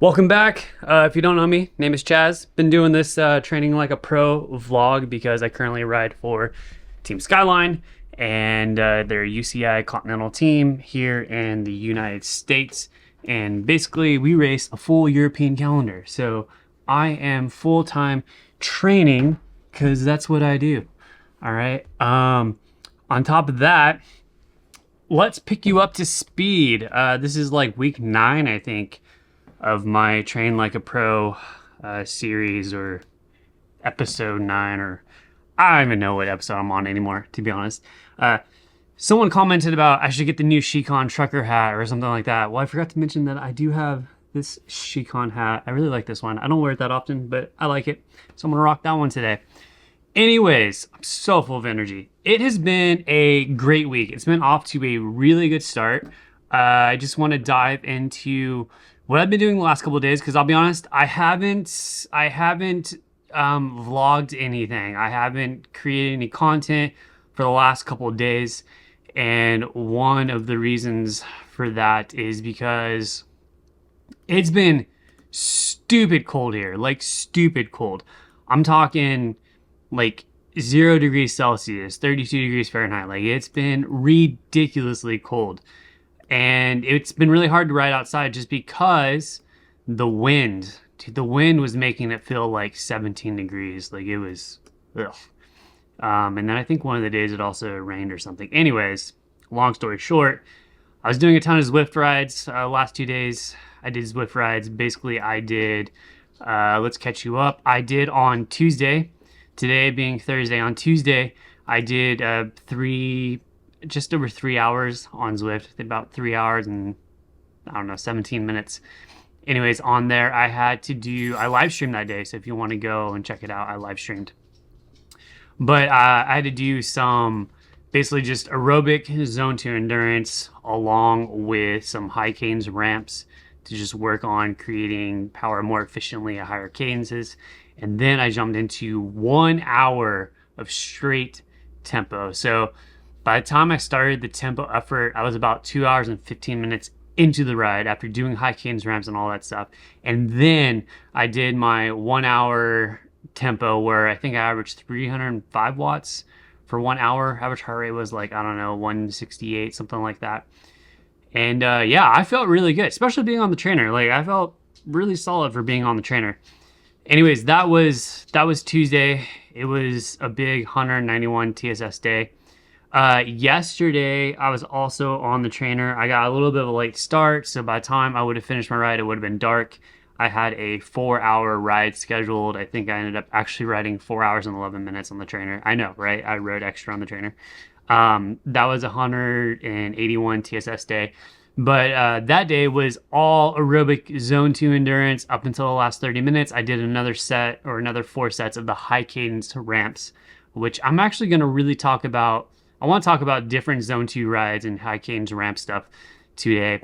Welcome back. If you don't know me, name is Chaz. Been doing this training like a pro vlog because I currently ride for Team Skyline and their UCI Continental team here in the United States. And basically, we race a full European calendar. So I am full-time training because that's what I do. All right. On top of that, let's pick you up to speed. This is like week 9, I think, of my Train Like a Pro series, or episode 9, or I don't even know what episode I'm on anymore, to be honest. Someone commented about I should get the new Shikon trucker hat or something like that. Well, I forgot to mention that I do have this Shikon hat. I really like this one. I don't wear it that often, but I like it. So I'm gonna rock that one today. Anyways, I'm so full of energy. It has been a great week. It's been off to a really good start. I just want to dive into what I've been doing the last couple of days, because I'll be honest, I haven't vlogged anything. I haven't created any content for the last couple of days, and one of the reasons for that is because it's been stupid cold here, like stupid cold. I'm talking like 0 degrees Celsius, 32 degrees Fahrenheit. Like, it's been ridiculously cold. And it's been really hard to ride outside just because the wind, dude, the wind was making it feel like 17 degrees. Like, it was, ugh. And then I think one of the days it also rained or something. Anyways, long story short, I was doing a ton of Zwift rides last 2 days. I did Zwift rides. Basically, I did, let's catch you up. I did on Tuesday, today being Thursday. On Tuesday, I did just over 3 hours on Zwift, about 3 hours and I don't know, 17 minutes. Anyways, on there, I live streamed that day. So if you want to go and check it out, I live streamed. But I had to do some basically just aerobic zone 2 endurance along with some high cadence ramps to just work on creating power more efficiently at higher cadences. And then I jumped into 1 hour of straight tempo. So by the time I started the tempo effort, I was about 2 hours and 15 minutes into the ride after doing high cadence ramps and all that stuff. And then I did my 1 hour tempo where I think I averaged 305 watts for 1 hour. Average heart rate was like, I don't know, 168, something like that. And yeah, I felt really good, especially being on the trainer. Like, I felt really solid for being on the trainer. Anyways, that was Tuesday. It was a big 191 TSS day. Yesterday, I was also on the trainer. I got a little bit of a late start, so by the time I would have finished my ride, it would have been dark. I had a 4-hour ride scheduled. I think I ended up actually riding 4 hours and 11 minutes on the trainer. I know, right? I rode extra on the trainer. That was 181 TSS day. But that day was all aerobic zone 2 endurance up until the last 30 minutes. I did another 4 sets of the high cadence ramps, which I'm actually going to really talk about. I want to talk about different zone 2 rides and high cadence ramp stuff today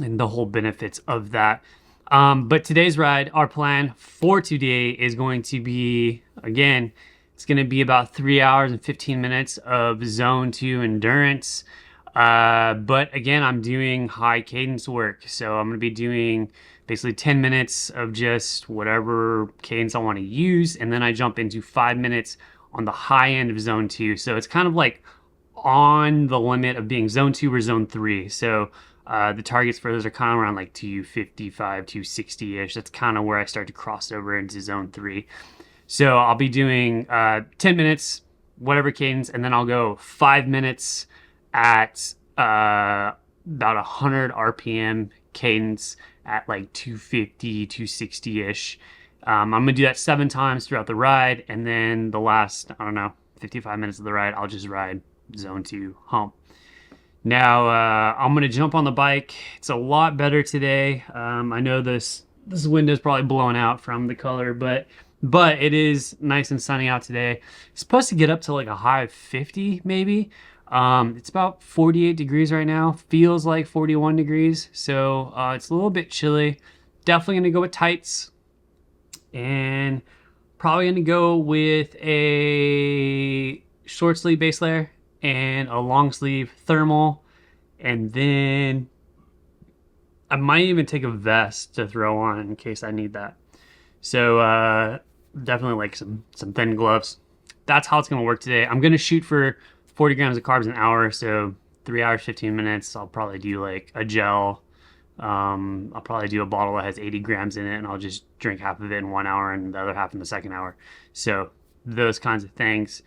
and the whole benefits of that. But today's ride, our plan for today is going to be, again, it's going to be about 3 hours and 15 minutes of zone 2 endurance. But again, I'm doing high cadence work. So I'm going to be doing basically 10 minutes of just whatever cadence I want to use. And then I jump into 5 minutes on the high end of zone 2. So it's kind of like on the limit of being zone 2 or zone 3. So the targets for those are kind of around like 255, 260-ish. That's kind of where I start to cross over into zone 3. So I'll be doing 10 minutes, whatever cadence, and then I'll go 5 minutes at about 100 RPM cadence at like 250, 260-ish. I'm going to do that 7 times throughout the ride, and then the last, I don't know, 55 minutes of the ride, I'll just ride zone 2 home. Now, I'm going to jump on the bike. It's a lot better today. I know this window's probably blowing out from the color, but it is nice and sunny out today. It's supposed to get up to like a high of 50 maybe. It's about 48 degrees right now. Feels like 41 degrees, so it's a little bit chilly. Definitely going to go with tights. And probably going to go with a short sleeve base layer and a long sleeve thermal, and then I might even take a vest to throw on in case I need that. So definitely like some thin gloves. That's how it's gonna work today. I'm gonna shoot for 40 grams of carbs an hour, so 3 hours 15 minutes. I'll probably do like a gel. I'll probably do a bottle that has 80 grams in it, and I'll just drink half of it in 1 hour and the other half in the second hour. So those kinds of things.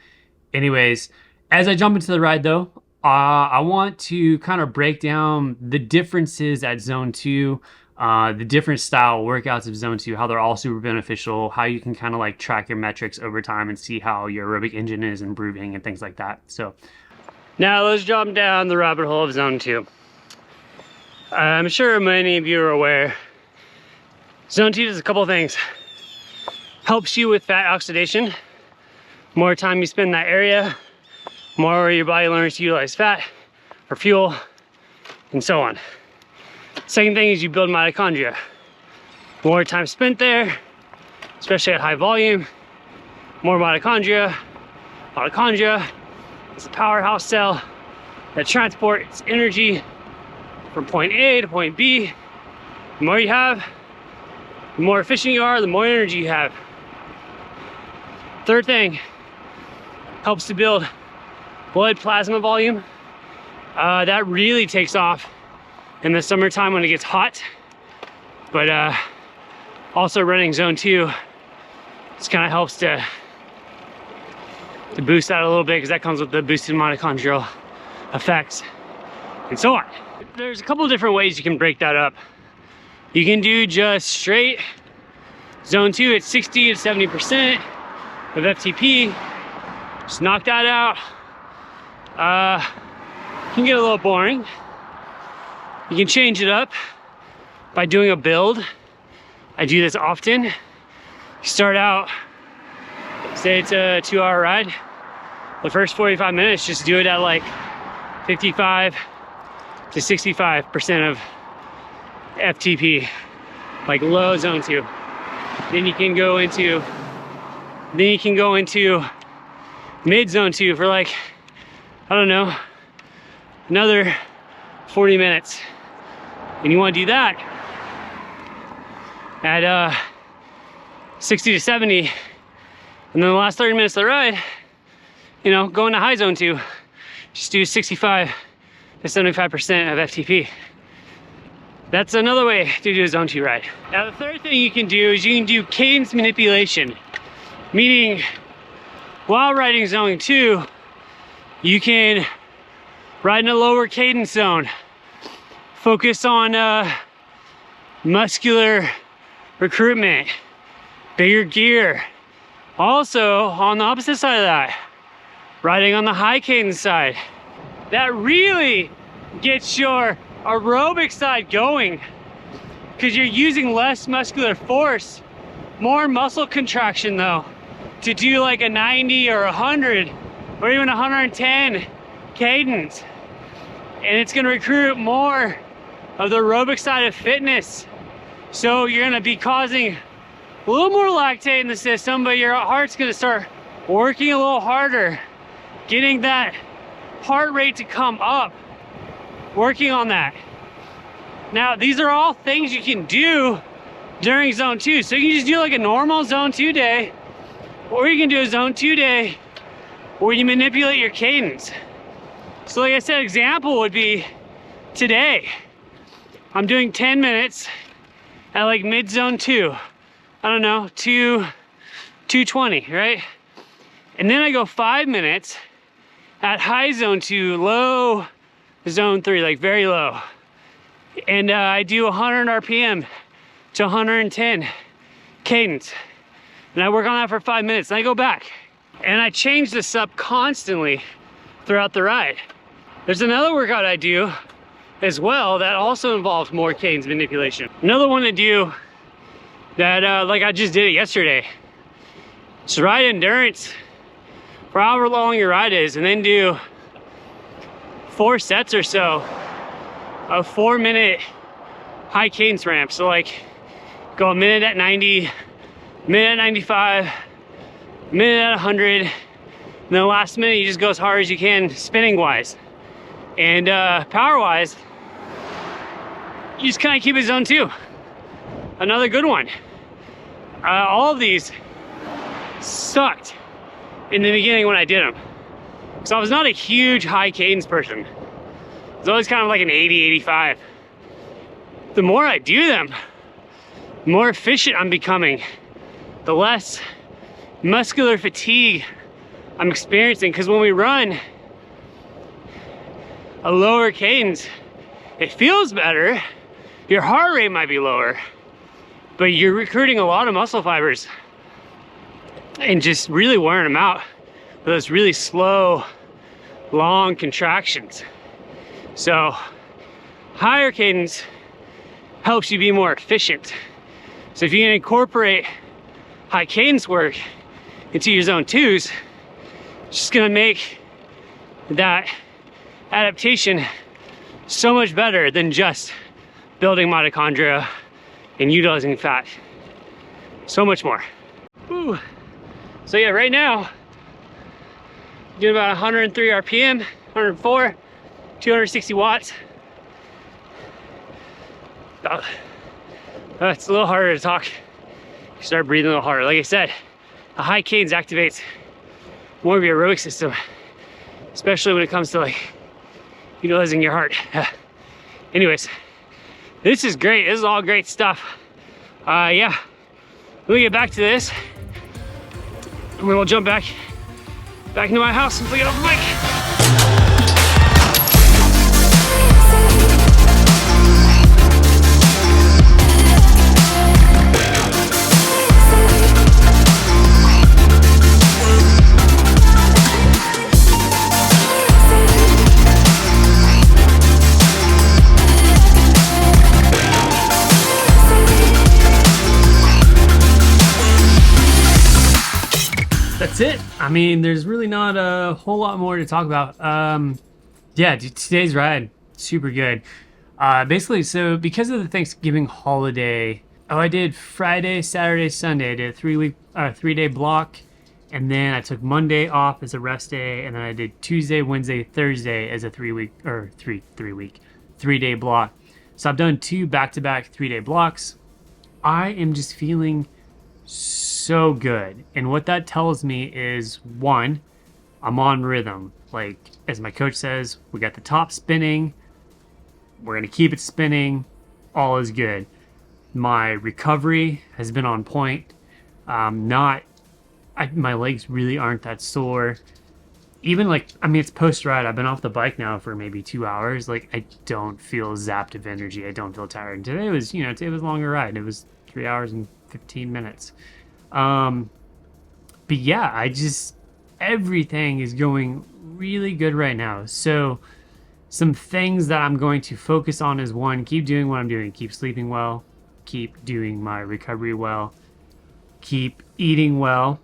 Anyways, as I jump into the ride though, I want to kind of break down the differences at Zone 2, the different style workouts of Zone 2, how they're all super beneficial, how you can kind of like track your metrics over time and see how your aerobic engine is improving and things like that. So now let's jump down the rabbit hole of Zone 2. I'm sure many of you are aware, Zone 2 does a couple of things. Helps you with fat oxidation. More time you spend in that area, more your body learns to utilize fat for fuel, and so on. Second thing is you build mitochondria. More time spent there, especially at high volume, more mitochondria. Mitochondria is a powerhouse cell that transports energy from point A to point B. The more you have, the more efficient you are, the more energy you have. Third thing, helps to build blood plasma volume. That really takes off in the summertime when it gets hot. But also running Zone 2, just kind of helps to boost that a little bit, because that comes with the boosted mitochondrial effects and so on. There's a couple of different ways you can break that up. You can do just straight Zone 2 at 60 to 70% of FTP. Just knock that out. Can get a little boring. You can change it up by doing a build. I do this often. You start out, say it's a 2-hour ride. The first 45 minutes, just do it at like 55 to 65% of FTP, like low Zone 2. Then you can go into mid Zone 2 for like, I don't know, another 40 minutes. And you want to do that at 60 to 70. And then the last 30 minutes of the ride, you know, go into high Zone 2. Just do 65 to 75% of FTP. That's another way to do a Zone 2 ride. Now the third thing you can do is you can do cadence manipulation. Meaning, while riding Zone 2, you can ride in a lower cadence zone. Focus on muscular recruitment, bigger gear. Also, on the opposite side of that, riding on the high cadence side. That really gets your aerobic side going, because you're using less muscular force, more muscle contraction though, to do like a 90 or 100 or even 110 cadence. And it's gonna recruit more of the aerobic side of fitness. So you're gonna be causing a little more lactate in the system, but your heart's gonna start working a little harder, getting that heart rate to come up, working on that. Now, these are all things you can do during Zone 2. So you can just do like a normal Zone 2 day, or you can do a Zone 2 day where you manipulate your cadence. So like I said, example would be today. I'm doing 10 minutes at like mid Zone 2. I don't know, 220, right? And then I go 5 minutes at high Zone 2, low Zone 3, like very low. And I do 100 RPM to 110 cadence. And I work on that for 5 minutes, and I go back. And I change this up constantly throughout the ride. There's another workout I do as well that also involves more cadence manipulation. Another one to do that, like I just did it yesterday. Just ride endurance for however long your ride is, and then do 4 sets or so of 4-minute high cadence ramps. So like go a minute at 90, minute at 95, minute at 100, and then the last minute you just go as hard as you can spinning wise. And power wise, just kind of keep it zone 2. Another good one. All of these sucked in the beginning when I did them. So I was not a huge high cadence person. I was always kind of like an 80, 85. The more I do them, the more efficient I'm becoming, the less muscular fatigue I'm experiencing. Because when we run a lower cadence, it feels better. Your heart rate might be lower, but you're recruiting a lot of muscle fibers and just really wearing them out with those really slow, long contractions. So higher cadence helps you be more efficient. So if you can incorporate high cadence work into your zone 2s, it's just gonna make that adaptation so much better than just building mitochondria and utilizing fat. So much more. Whew. So yeah, right now, doing about 103 RPM, 104, 260 watts. It's a little harder to talk. You start breathing a little harder. Like I said, a high cadence activates more of your aerobic system, especially when it comes to like utilizing your heart. Anyways, this is great. This is all great stuff. Yeah, let me get back to this, and then we'll jump back into my house and get off the bike. That's it. I mean, there's really not a whole lot more to talk about. Yeah, today's ride, super good. Basically, so because of the Thanksgiving holiday, I did Friday, Saturday, Sunday. I did a 3-day block, and then I took Monday off as a rest day, and then I did Tuesday, Wednesday, Thursday as a 3-day block. So I've done 2 back-to-back 3-day blocks. I am just feeling so good, and what that tells me is, 1, I'm on rhythm. Like, as my coach says, we got the top spinning, we're gonna keep it spinning, all is good. My recovery has been on point. My legs really aren't that sore. Even like, I mean, it's post-ride, I've been off the bike now for maybe 2 hours. Like, I don't feel zapped of energy, I don't feel tired. And today was, today was a longer ride. It was 3 hours and 15 minutes. But yeah, everything is going really good right now. So some things that I'm going to focus on is, 1, keep doing what I'm doing, keep sleeping well, keep doing my recovery well, keep eating well.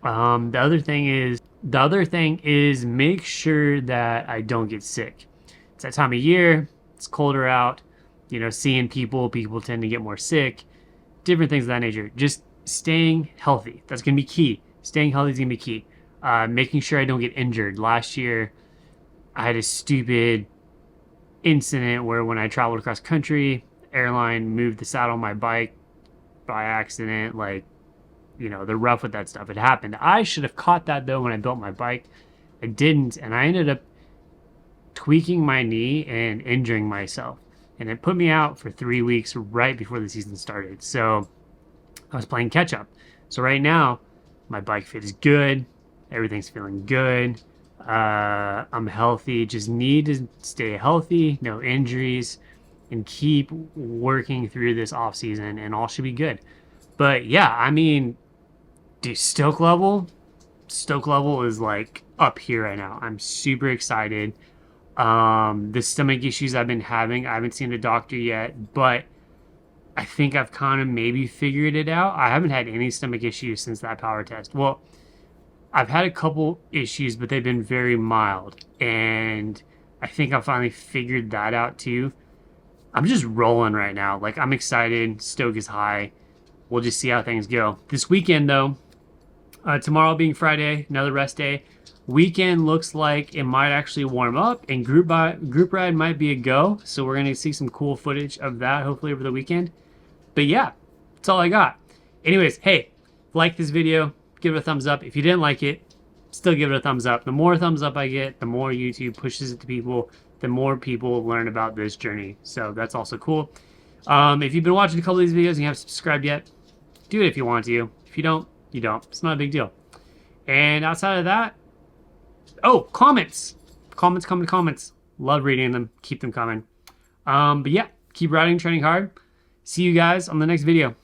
The other thing is make sure that I don't get sick. It's that time of year, it's colder out, seeing people tend to get more sick, different things of that nature. Just staying healthy. That's going to be key. Staying healthy is going to be key. Making sure I don't get injured. Last year, I had a stupid incident where when I traveled across country, airline moved the saddle on my bike by accident. Like, they're rough with that stuff. It happened. I should have caught that, though, when I built my bike. I didn't, and I ended up tweaking my knee and injuring myself. And it put me out for 3 weeks right before the season started. So I was playing catch up. So right now, my bike fit is good. Everything's feeling good. I'm healthy. Just need to stay healthy, no injuries, and keep working through this off season, and all should be good. But yeah, I mean, dude, stoke level is like up here right now. I'm super excited. The stomach issues I've been having, I haven't seen a doctor yet, but I think I've kind of maybe figured it out. I haven't had any stomach issues since that power test. Well, I've had a couple issues, but they've been very mild. And I think I finally figured that out too. I'm just rolling right now. Like, I'm excited. Stoke is high. We'll just see how things go. This weekend, though, tomorrow being Friday, another rest day, Weekend looks like it might actually warm up, and group ride might be a go. So we're gonna see some cool footage of that hopefully over the weekend. But yeah, that's all I got. Anyways, hey, like this video, give it a thumbs up. If you didn't like it, still give it a thumbs up. The more thumbs up I get, the more YouTube pushes it to people, the more people learn about this journey. So that's also cool. If you've been watching a couple of these videos and you haven't subscribed yet, do it if you want to. If you don't, you don't. It's not a big deal. And outside of that, oh, comments. Comments. Love reading them. Keep them coming. But yeah, keep riding, training hard. See you guys on the next video.